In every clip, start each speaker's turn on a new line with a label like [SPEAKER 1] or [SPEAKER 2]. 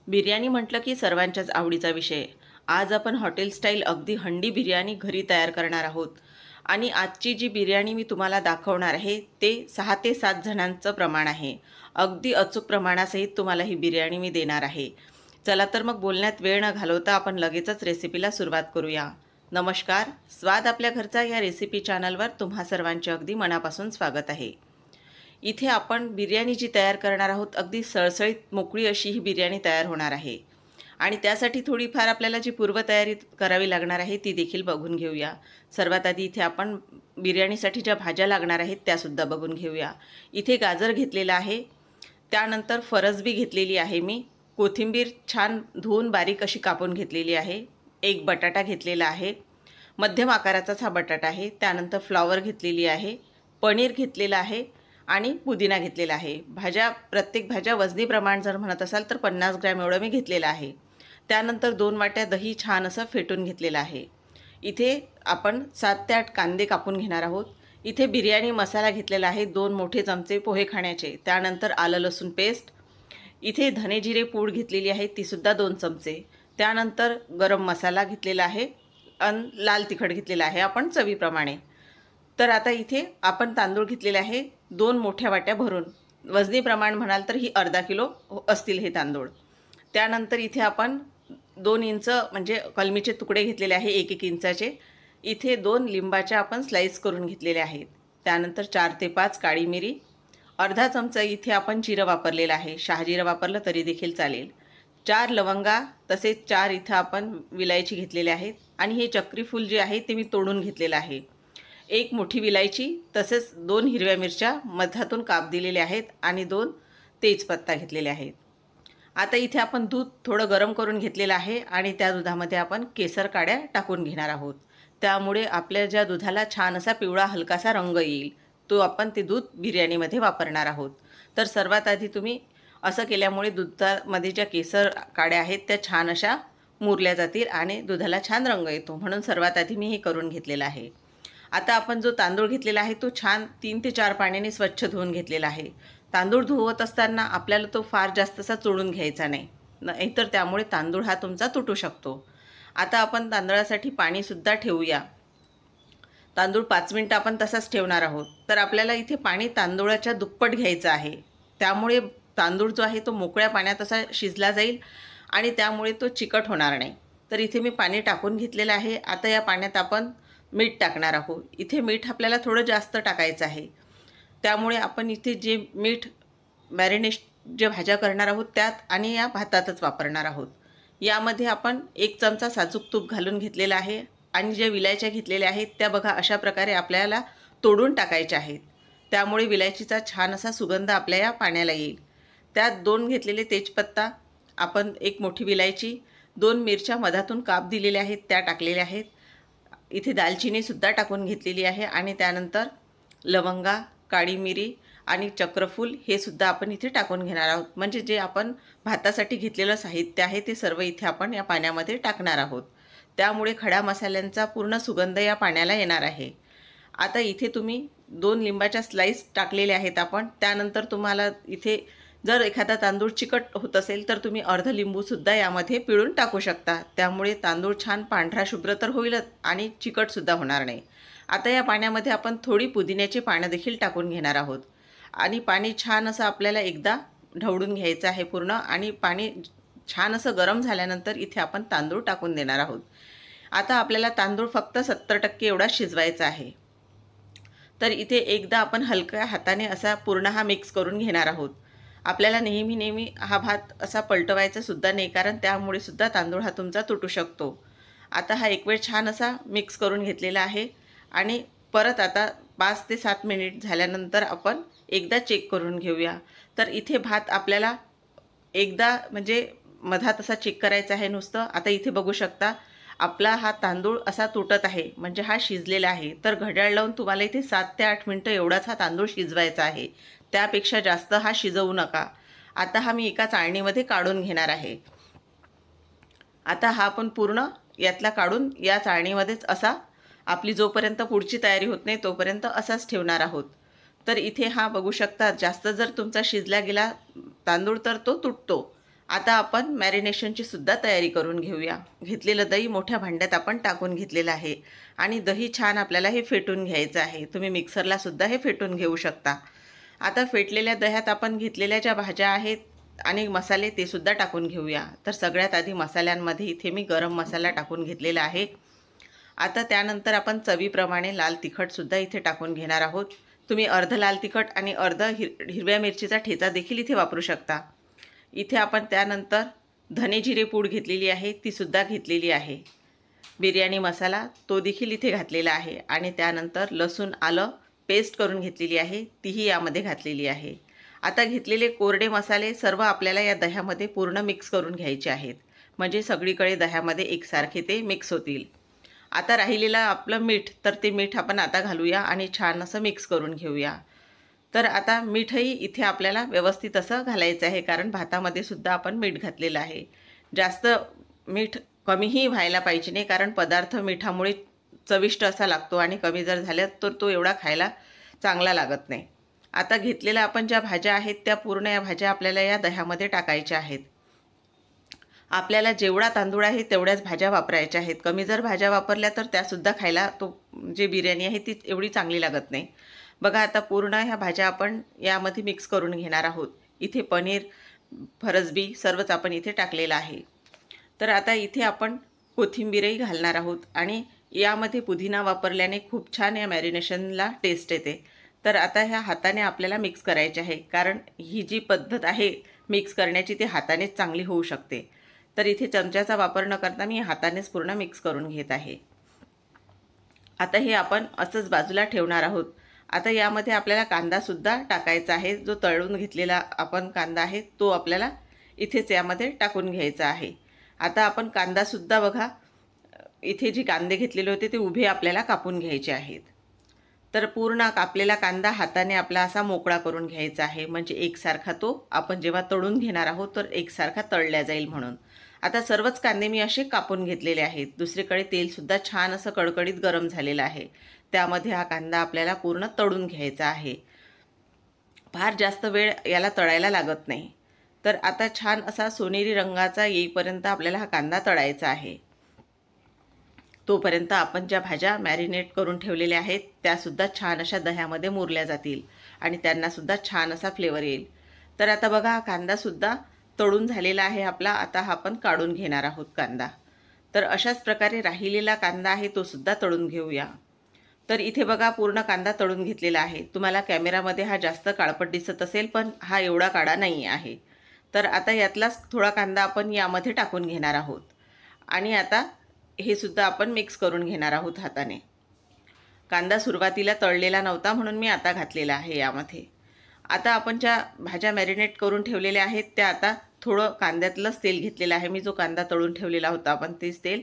[SPEAKER 1] बिर्याणी म्हटलं की सर्वांच्याच आवडीचा विषय. आज आपण हॉटेल स्टाईल अगदी हंडी बिर्याणी घरी तयार करणार आहोत. आणि आजची जी बिर्याणी मी तुम्हाला दाखवणार आहे ते 6 ते 7 जणांचं प्रमाण आहे. अगदी अचूक प्रमाणासहित तुम्हाला ही बिर्याणी मी देणार आहे. चला तर मग बोलण्यात वेळ न घालवता आपण लगेचच रेसिपीला सुरुवात करूया. नमस्कार, स्वाद आपल्या घरचा या रेसिपी चॅनलवर तुम्हा सर्वांचे अगदी मनापासून स्वागत आहे. इथे आपण बिर्याणी जी तयार करणार आहोत अगदी सळसळीत मोकळी अशी ही बिर्याणी तयार होणार आहे. आणि त्यासाठी थोडीफार आपल्याला जी पूर्वतयारी करावी लागणार आहे ती देखील बघून घेऊया. सर्वात आधी इथे आपण बिर्याणीसाठी ज्या भाज्या लागणार आहेत त्यासुद्धा बघून घेऊया. इथे गाजर घेतलेला आहे, त्यानंतर फरसबी घेतलेली आहे मी, कोथिंबीर छान धुवून बारीक अशी कापून घेतलेली आहे, एक बटाटा घेतलेला आहे, मध्यम आकाराचाच हा बटाटा आहे, त्यानंतर फ्लॉवर घेतलेली आहे, पनीर घेतलेलं आहे आणि पुदिना घेतलेला आहे. प्रत्येक भाज्या वजनी प्रमाण जर म्हणत असाल तर 50 ग्रॅम एवढं मी घेतलेलं आहे. त्यानंतर 2 वाट्या दही छान असं फेटून घेतलेलं आहे. इथे आपण 7 ते 8 कांदे कापून घेणार आहोत. इथे बिर्याणी मसाला घेतलेला आहे 2 मोठे चमचे पोहे खाण्याचे. त्यानंतर आलं लसूण पेस्ट, इथे धने जिरे पूड घेतलेली आहे तीसुद्धा 2 चमचे. त्यानंतर गरम मसाला घेतलेला आहे आणि लाल तिखट घेतलेला आहे आपण चवीप्रमाणे. तर आता इथे आपण तांदूळ घेतलेले आहे 2 मोठ्या वाट्या भरून. वजनी प्रमाण म्हणाल तर ही अर्धा किलो असतील हे तांदूळ. त्यानंतर इथे आपण 2 इंच म्हणजे कलमीचे तुकडे घेतलेले आहे 1-1 इंचाचे. इथे 2 लिंबाच्या आपण स्लाईस करून घेतलेले आहेत. त्यानंतर 4 ते 5 काळी मिरी, अर्धा चमचा इथे आपण जिरं वापरलेलं आहे, शहाजिरं वापरलं तरी देखील चालेल. 4 लवंगा, तसेच 4 इथं आपण विलायची घेतलेले आहेत आणि हे चक्री फूल जे आहे ते मी तोडून घेतलेलं आहे. 1 मोठी विलायची, तसेच 2 हिरव्या मिरच्या मधातून काप दिलेले आहेत आणि 2 तेजपत्ता घेतलेले आहेत. आता इथे आपण दूध थोडं गरम करून घेतलेलं आहे आणि त्या दुधामध्ये आपण केसर काड्या टाकून घेणार आहोत. त्यामुळे आपल्या ज्या दुधाला छान असा पिवळा हलकासा रंग येईल, तो आपण ते दूध बिर्याणीमध्ये वापरणार आहोत. तर सर्वात आधी तुम्ही असं केल्यामुळे दुधामध्ये ज्या केसर काड्या आहेत त्या छान अशा मुरल्या जातील आणि दुधाला छान रंग येतो, म्हणून सर्वात आधी मी हे करून घेतलेलं आहे. आता आपण जो तांदूळ घेतलेला आहे तो छान 3 ते 4 पाण्याने स्वच्छ धुवून घेतलेला आहे. तांदूळ धुवत असताना आपल्याला तो फार जास्त असा चोळून घ्यायचा नाही, नाहीतर त्यामुळे तांदूळ हा तुमचा तुटू शकतो. आता आपण तांदळासाठी पाणीसुद्धा ठेवूया. तांदूळ 5 मिनटं आपण तसाच ठेवणार आहोत. तर आपल्याला इथे पाणी तांदूळाच्या दुप्पट घ्यायचं आहे. त्यामुळे तांदूळ जो आहे तो मोकळ्या पाण्यात असा शिजला जाईल आणि त्यामुळे तो चिकट होणार नाही. तर इथे मी पाणी टाकून घेतलेलं आहे. आता या पाण्यात आपण मीठ टाकणार आहोत. इथे मीठ आपल्याला थोडं जास्त टाकायचं आहे. त्यामुळे आपण इथे जे मीठ मॅरिनेशन जे भाज्या करणार आहोत त्यात आणि या भातातच वापरणार आहोत. यामध्ये आपण 1 चमचा साजूक तूप घालून घेतलेला आहे आणि ज्या विलायच्या घेतलेल्या आहेत त्या बघा अशा प्रकारे आपल्याला तोडून टाकायच्या आहेत. त्यामुळे विलायचीचा छान असा सुगंध आपल्या या पाण्याला येईल. त्यात 2 घेतलेले तेजपत्ता, आपण 1 मोठी विलायची, 2 मिरच्या मधातून काप दिलेल्या आहेत त्या टाकलेल्या आहेत. इथे दालचिनीसुद्धा टाकून घेतलेली आहे आणि त्यानंतर लवंगा, काळी मिरी आणि चक्रफूल हे सुद्धा आपण इथे टाकून घेणार आहोत. म्हणजे जे आपण भातासाठी घेतलेलं साहित्य आहे ते सर्व इथे आपण या पाण्यामध्ये टाकणार आहोत. त्यामुळे खड्या मसाल्यांचा पूर्ण सुगंध या पाण्याला येणार आहे. आता इथे तुम्ही 2 लिंबाच्या स्लाईस टाकलेल्या आहेत आपण. त्यानंतर तुम्हाला इथे जर एखादा तांदूळ चिकट होत असेल तर तुम्ही अर्ध लिंबूसुद्धा यामध्ये पिळून टाकू शकता. त्यामुळे तांदूळ छान पांढरा शुभ्र तर होईलच आणि चिकटसुद्धा होणार नाही. आता या पाण्यामध्ये आपण थोडी पुदिन्याची पानं देखील टाकून घेणार आहोत आणि पाणी छान असं आपल्याला एकदा ढवळून घ्यायचं आहे पूर्ण. आणि पाणी छान असं गरम झाल्यानंतर इथे आपण तांदूळ टाकून देणार आहोत. आता आपल्याला तांदूळ फक्त 70% एवढा शिजवायचा आहे. तर इथे एकदा आपण हलक्या हाताने असा पूर्ण हा मिक्स करून घेणार आहोत. आपल्याला नेहमी हा भात असा पलटवायचा सुद्धा नाही, कारण त्यामुळे सुद्धा तांदूळ हा तुमचा तुटू शकतो. आता हा एक वेळ छान असा मिक्स करून घेतलेला आहे आणि परत आता 5 ते 7 मिनिट झाल्यानंतर आपण एकदा चेक करून घेऊया. तर इथे भात आपल्याला एकदा म्हणजे मधात असा चेक करायचा आहे नुसतं. आता इथे बघू शकता आपला हा तांदूळ असा तुटत आहे, म्हणजे हा शिजलेला आहे. तर घड्याळ लावून तुम्हाला इथे 7 ते 8 मिनटं एवढाच हा तांदूळ शिजवायचा आहे, त्यापेक्षा जास्त हा शिजवू नका. आता हा मी एका चाळणीमध्ये काढून घेणार आहे. आता हा आपण पूर्ण यातला काढून या चाळणीमध्येच असा आपली जोपर्यंत पुढची तयारी होत नाही तोपर्यंत असाच ठेवणार आहोत. तर इथे हा बघू शकता जास्त जर तुमचा शिजला गेला तांदूळ तर तो तुटतो आता आपण मॅरिनेशनची सुद्धा तयारी करून घेऊया. घेतलेलं दही मोठ्या भांड्यात आपण टाकून घेतलेलं आहे आणि दही छान आपल्याला हे फेटून घ्यायचं आहे. तुम्ही मिक्सरला सुद्धा हे फेटून घेऊ शकता. आता फेटलेल्या दह्यात आपण घेतलेल्या ज्या भाज्या आहेत आणि मसाले ते सुद्धा टाकून घेऊया. तर सगळ्यात आधी मसाल्यांमध्ये इथे मी गरम मसाला टाकून घेतलेला आहे. आता त्यानंतर आपण चवीप्रमाणे लाल तिखटसुद्धा इथे टाकून घेणार आहोत. तुम्ही अर्ध लाल तिखट आणि अर्ध हिरव्या मिरचीचा ठेचा देखील इथे वापरू शकता. इथे आपण त्यानंतर धने जिरे पूड घेतलेली आहे, ती सुद्धा घेतलेली आहे. बिर्याणी मसाला तो देखील इथे घातलेला आहे आणि त्यानंतर लसूण आलं पेस्ट करून घेतलेली आहे, तीही यामध्ये घातलेली आहे. आता घेतलेले कोरडे मसाले सर्व आपल्याला या दह्यामध्ये पूर्ण मिक्स करून घ्यायचे आहेत, म्हणजे सगळीकडे दह्यामध्ये एकसारखे ते मिक्स होतील. आता राहिलेलं आपलं मीठ, तर ते मीठ आपण आता घालूया आणि छान असं मिक्स करून घेऊया. तर आता मीठही इथे आपल्याला व्यवस्थित असं घालायचं आहे, कारण भातामध्ये सुद्धा आपण मीठ घातलेलं आहे. जास्त मीठ कमीही व्हायला पाहिजे नाही, कारण पदार्थ मिठामुळे चविष्ट असा लागतो आणि कमी जर झाल्या तर तो एवढा खायला चांगला लागत नाही. आता घेतलेल्या आपण ज्या भाज्या आहेत त्या पूर्ण या भाज्या आपल्याला या दह्यामध्ये टाकायच्या आहेत. आपल्याला जेवढा तांदूळ आहे तेवढ्याच भाज्या वापरायच्या आहेत. कमी जर भाज्या वापरल्या तर त्यासुद्धा खायला तो जे बिर्याणी आहे ती एवढी चांगली लागत नाही. बघा आता पूर्ण ह्या भाज्या आपण यामध्ये मिक्स करून घेणार आहोत. इथे पनीर, फरसबी सर्वच आपण इथे टाकलेलं आहे. तर आता इथे आपण कोथिंबीरही घालणार आहोत आणि यामध्ये पुदिना वापरल्याने खूप छान या मॅरिनेशनला टेस्ट येते. तर आता ह्या हाताने आपल्याला मिक्स करायचे आहे, कारण ही जी पद्धत आहे मिक्स करण्याची ती हातानेच चांगली होऊ शकते. तर इथे चमच्याचा वापर न करता मी हातानेच पूर्ण मिक्स करून घेत आहे. आता हे आपण असंच बाजूला ठेवणार आहोत. आता यामध्ये आपल्याला कांदासुद्धा टाकायचा आहे. जो तळून घेतलेला आपण कांदा आहे तो आपल्याला इथेच यामध्ये टाकून घ्यायचा आहे. आता आपण कांदासुद्धा बघा, इथे जी कांदे घेतलेले होते ते उभे आपल्याला कापून घ्यायचे आहेत. तर पूर्ण कापलेला कांदा हाताने आपला असा मोकळा करून घ्यायचा आहे, म्हणजे एकसारखा तो आपण जेव्हा तळून घेणार आहोत तर एकसारखा तळल्या जाईल म्हणून. आता सर्वच कांदे मी असे कापून घेतलेले आहेत. दुसरीकडे तेलसुद्धा छान असं कडकडीत गरम झालेलं आहे. त्यामध्ये हा कांदा आपल्याला पूर्ण तळून घ्यायचा आहे. फार जास्त वेळ याला तळायला लागत नाही. तर आता छान असा सोनेरी रंगाचा येईपर्यंत आपल्याला हा कांदा तळायचा आहे. तोपर्यंत आपण ज्या भाज्या मॅरिनेट करून ठेवलेल्या आहेत त्यासुद्धा छान अशा दह्यामध्ये मुरल्या जातील आणि त्यांनासुद्धा छान असा फ्लेवर येईल. तर आता बघा हा कांदासुद्धा तळून झालेला आहे आपला. आता हा आपण काढून घेणार आहोत कांदा. तर अशाच प्रकारे राहिलेला कांदा आहे तो सुद्धा तळून घेऊया. तर इथे बघा पूर्ण कांदा तळून घेतलेला आहे. तुम्हाला कॅमेरामध्ये हा जास्त काळपट दिसत असेल, पण हा एवढा काळा नाही आहे. तर आता यातलाच थोडा कांदा आपण यामध्ये टाकून घेणार आहोत आणि आता हे सुद्धा आपण मिक्स करून घेणार आहोत हाताने. कांदा सुरुवातीला तळलेला नव्हता म्हणून मी आता घातलेला आहे यामध्ये. आता आपण ज्या भाज्या मॅरिनेट करून ठेवलेल्या आहेत त्या आता थोडं कांद्यातलंच तेल घेतलेलं आहे मी. जो कांदा तळून ठेवलेला होता आपण तेच तेल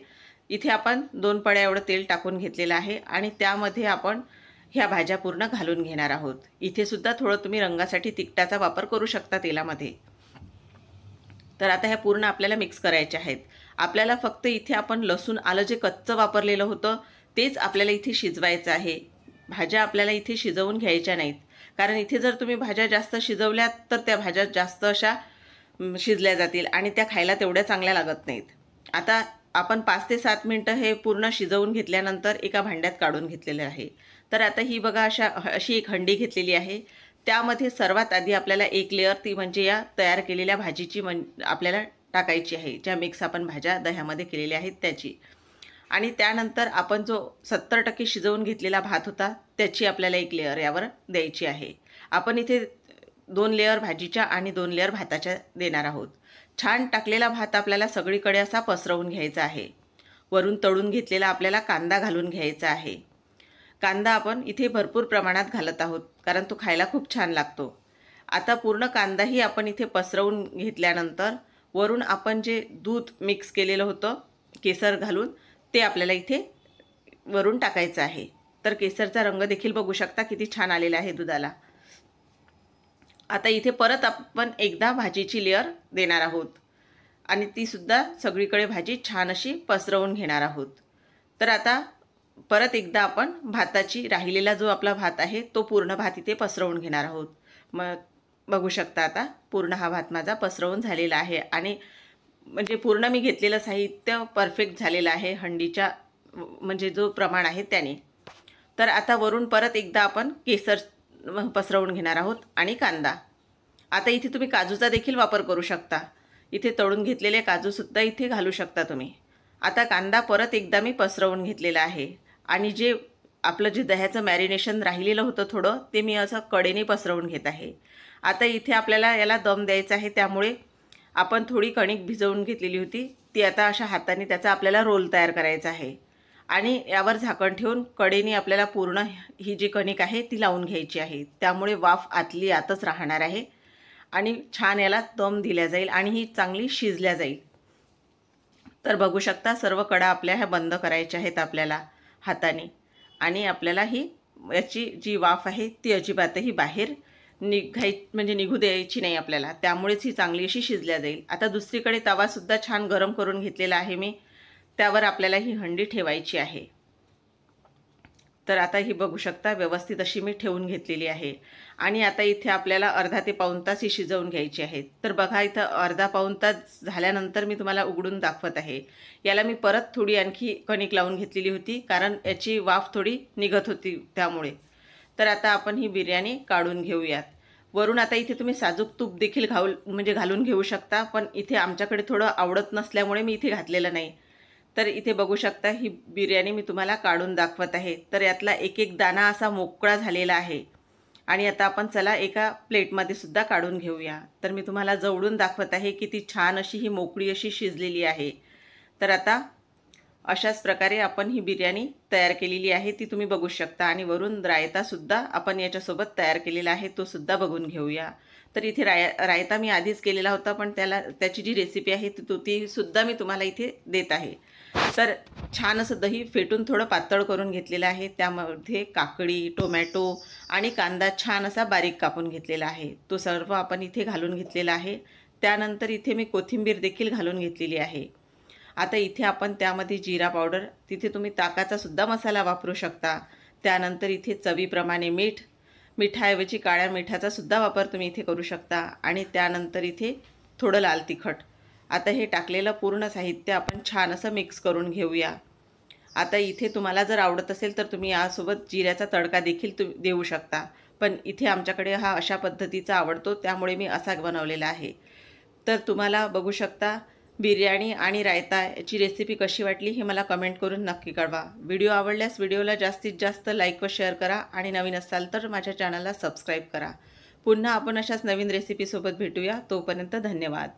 [SPEAKER 1] इथे आपण 2 पळ्या एवढं तेल टाकून घेतलेलं आहे आणि त्यामध्ये आपण ह्या भाज्या पूर्ण घालून घेणार आहोत. इथे सुद्धा थोडं तुम्ही रंगासाठी तिखटाचा वापर करू शकता तेलामध्ये. तर आता ह्या पूर्ण आपल्याला मिक्स करायच्या आहेत. आपल्याला फक्त इथे आपण लसूण आलं जे कच्चं वापरलेलं होतं तेच आपल्याला इथे शिजवायचं आहे. भाज्या आपल्याला इथे शिजवून घ्यायच्या नाहीत, कारण इथे जर तुम्ही भाज्या जास्त शिजवल्यात तर त्या भाज्या जास्त अशा शिजल्या जातील आणि त्या खायला तेवढ्या चांगल्या लागत नाहीत. आता आपण 5 ते 7 मिनटं हे पूर्ण शिजवून घेतल्यानंतर एका भांड्यात काढून घेतलेले आहे. तर आता ही बघा अशी एक हंडी घेतलेली आहे. त्यामध्ये सर्वात आधी आपल्याला एक लेअर ती म्हणजे या तयार केलेल्या भाजीची आपल्याला टाकायची आहे, ज्या मिक्स आपण भाज्या दह्यामध्ये केलेल्या आहेत त्याची. आणि त्यानंतर आपण जो 70% शिजवून घेतलेला भात होता त्याची आपल्याला एक लेअर यावर द्यायची आहे. आपण इथे 2 लेअर भाजीच्या आणि 2 लेअर भाताच्या देणार आहोत. छान टाकलेला भात आपल्याला सगळीकडे असा पसरवून घ्यायचा आहे. वरून तळून घेतलेला आपल्याला कांदा घालून घ्यायचा आहे. कांदा आपण इथे भरपूर प्रमाणात घालत आहोत, कारण तो खायला खूप छान लागतो. आता पूर्ण कांदाही आपण इथे पसरवून घेतल्यानंतर वरून आपण जे दूध मिक्स केलेलं होतं केसर घालून ते आपल्याला इथे वरून टाकायचं आहे. तर केसरचा रंग देखील बघू शकता किती छान आलेला आहे दुधाला. आता इथे परत आपण एकदा भाजीची लेअर देणार आहोत आणि ती सुद्धा सगळीकडे भाजी छान अशी पसरवून घेणार आहोत. तर आता परत एकदा आपण भाताची राहिलेला जो आपला भात आहे तो पूर्ण भात इथे पसरवून घेणार आहोत. मग बघू शकता आता पूर्ण हा भात माझा पसरवून झालेला आहे आणि म्हणजे पूर्ण मी घेतलेलं साहित्य परफेक्ट झालेलं आहे हंडीच्या म्हणजे जो प्रमाण आहे त्याने. तर आता वरून परत एकदा आपण केसर पसरवून घेणार आहोत आणि कांदा. आता इथे तुम्ही काजूचा देखील वापर करू शकता. इथे तळून घेतलेले काजूसुद्धा इथे घालू शकता तुम्ही. आता कांदा परत एकदा मी पसरवून घेतलेला आहे आणि जे आपलं जे दह्याचं मॅरिनेशन राहिलेलं होतं थोडं ते मी असं कडेने पसरवून घेत आहे. आता इथे आपल्याला याला दम द्यायचा आहे, त्यामुळे आपण थोडी कणिक भिजवून घेतलेली होती ती आता अशा हाताने त्याचा आपल्याला रोल तयार करायचा आहे आणि यावर झाकण ठेवून कडेने आपल्याला पूर्ण ही जी कणिक आहे ती लावून घ्यायची आहे. त्यामुळे वाफ आतली आतच राहणार आहे आणि छान याला दम दिला जाईल आणि ही चांगली शिजल्या जाईल. तर बघू शकता सर्व कडा आपल्या ह्या बंद करायच्या आहेत आपल्याला हाताने आणि आपल्याला ही याची जी वाफ आहे ती अजिबातही बाहेर निघू द्यायची नाही आपल्याला. त्यामुळेच ही चांगली अशी शिजल्या जाईल. आता दुसरीकडे तवासुद्धा छान गरम करून घेतलेला आहे मी. त्यावर आपल्याला ही हंडी ठेवायची आहे. तर आता ही बघू शकता व्यवस्थित अशी मी ठेवून घेतलेली आहे आणि आता इथे आपल्याला अर्धा ते पाऊण तास ही शिजवून घ्यायची आहे. तर बघा इथं अर्धा पाऊण तास झाल्यानंतर मी तुम्हाला उघडून दाखवत आहे. याला मी परत थोडी आणखी कणिक लावून घेतलेली होती कारण याची वाफ थोडी निघत होती त्यामुळे. तर आता आपण ही बिर्याणी काढून घेऊयात. वरून आता इथे तुम्ही साजूक तूप देखील घालून घेऊ शकता, पण इथे आमच्याकडे थोडं आवडत नसल्यामुळे मी इथे घातलेलं नाही. तर इथे बघू शकता ही बिर्याणी मी तुम्हाला काढून दाखवत आहे. तर यातला एक एक दाणा असा मोकळा झालेला आहे आणि आता आपण चला एका प्लेटमध्ये सुद्धा काढून घेऊया. तर मी तुम्हाला जवळून दाखवत आहे की ती छान अशी ही मोकळी अशी शिजलेली आहे. तर आता अशाच प्रकारे आपण ही बिर्याणी तयार केलेली आहे ती तुम्ही बघू शकता आणि वरून रायतासुद्धा आपण याच्यासोबत तयार केलेला आहे तो सुद्धा बघून घेऊया. तर इथे रायता मी आधीच केलेला होता, पण त्याची जी रेसिपी आहे ती सुद्धा मी तुम्हाला इथे देत आहे. तर छान असं दही फेटून थोडं पातळ करून घेतलेलं आहे. त्यामध्ये काकडी, टोमॅटो आणि कांदा छान असा बारीक कापून घेतलेला आहे. तो सर्व आपण इथे घालून घेतलेला आहे. त्यानंतर इथे मी कोथिंबीर देखील घालून घेतलेली आहे. आता इथे आपण त्यामध्ये जिरा पावडर, तिथे तुम्ही ताकाचा सुद्धा मसाला वापरू शकता. त्यानंतर इथे चवीप्रमाणे मीठ, मिठाऐवजी काळ्या मिठाचा सुद्धा वापर तुम्ही इथे करू शकता आणि त्यानंतर इथे थोडं लाल तिखट. आता हे टाकलेलं पूर्ण साहित्य आपण छान असं मिक्स करून घेऊया. आता इथे तुम्हाला जर आवडत असेल तर तुम्ही यासोबत जिऱ्याचा तडका देखील देऊ शकता, पण इथे आमच्याकडे हा अशा पद्धतीचा आवडतो त्यामुळे मी असा बनवलेला आहे. तर तुम्हाला बघू शकता बिर्याणी आणि रायता याची रेसिपी कशी वाटली हे मला कमेंट करून नक्की कळवा. व्हिडिओ आवडल्यास व्हिडिओला जास्तीत जास्त लाईक व शेअर करा आणि नवीन असाल तर माझ्या चॅनलला सबस्क्राईब करा. पुन्हा आपण अशाच नवीन रेसिपीसोबत भेटूया. तोपर्यंत धन्यवाद.